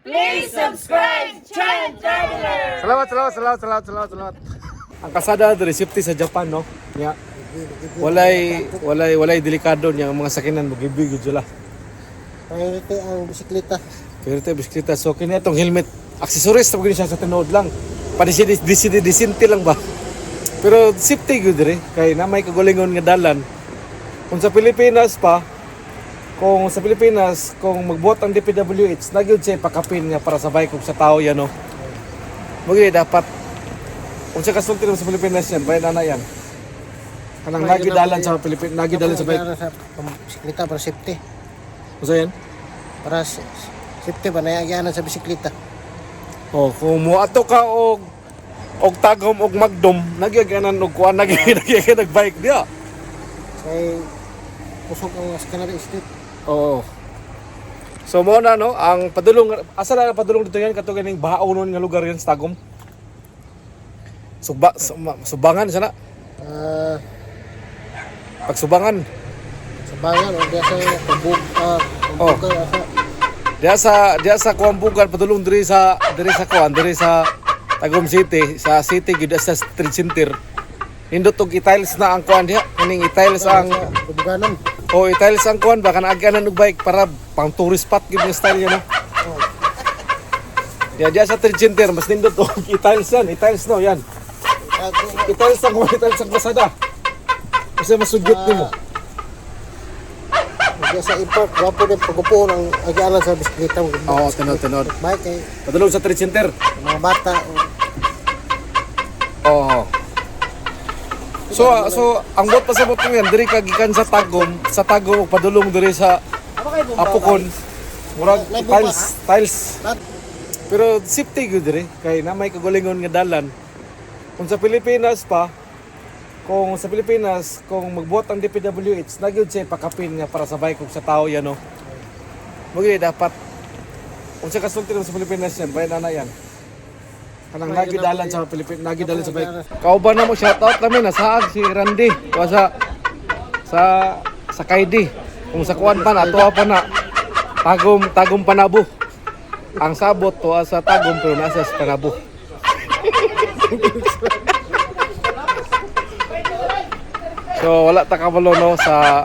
Please subscribe Trend Traveler! Salamat. Ang kasada diri safety sa Japan, no? Nya walay delikado niya ang mga sakinan mo gibig sila. Priority ang bisikleta. Bisikleta. So kini atong helmet accessories ta gini siya sa tinuod lang. Disinti lang ba? Pero safety gyud diri kay na may kagulingon nga dalan. Kung sa Pilipinas kung magbuhat ang DPWH, nagyud siya pakapin nga para sabay kung sa tao yan, no? Mugay dapat kung siya kasulti naman sa Pilipinas yan, bayan na yan. Kanang nagidalan sa Pilipinas, nagidalan sa bayan. Sa bisikleta para safety. Kung sa yan? Para safety ba nayagyanan sa bisikleta. Oh, kung muato ka og tagom og magdom, nagyaganan og kuan nagbike dia. Kay pusok ang Canary Street. Oo. So mo na, no, ang padulong asa na padulong dito yan kato ganing bahaonon nga lugar yan sa Tagum. Subangan sana. Pagsubangan. Sabangan o diya sa pabuk Oh. Diya sa Kuambugan padulong diri sa Tagum City, sa city gid sa street center. Nindot og i-tiles na ang kuan diha, kaning i-tiles ang Pabuganon. i-tiles ang kuan baka naaganan og bike para pang tourist spot gid yung style niya, no. Diya sa street center mas nindot og i-tiles no yan. I-tiles ang Lazada. Kasi masugyot nimo. Diya sa import, wapo din pagupo ng agyanan sa bisikleta. Oo, tinod. Bike kay Padulong sa street center. mga bata. Oo. So ang bot pasabot ko yan diri kagikan sa Tagum ug padulong diri sa Apukon. Murag tiles. Pero safety gyud diri kay na may kagulingon nga dalan. Kung sa Pilipinas kung magbuhat ang DPWH, nagyud siya pakapin nga para sabay kung sa tao yan, no. Mugay dapat kung siya kasulti naman sa Pilipinas yan, bayan na yan. Kanang nagidalan sa bayan. Kauban na mo, shoutout kami, nasaag si Randy. O sa Kaidi. Kung sa kuwan pa na, tuwa pa na. Tagum Panabo. Ang sabot, tuwa sa Tagum, pero nasa sa Panabo. So wala ta kabalo, no, sa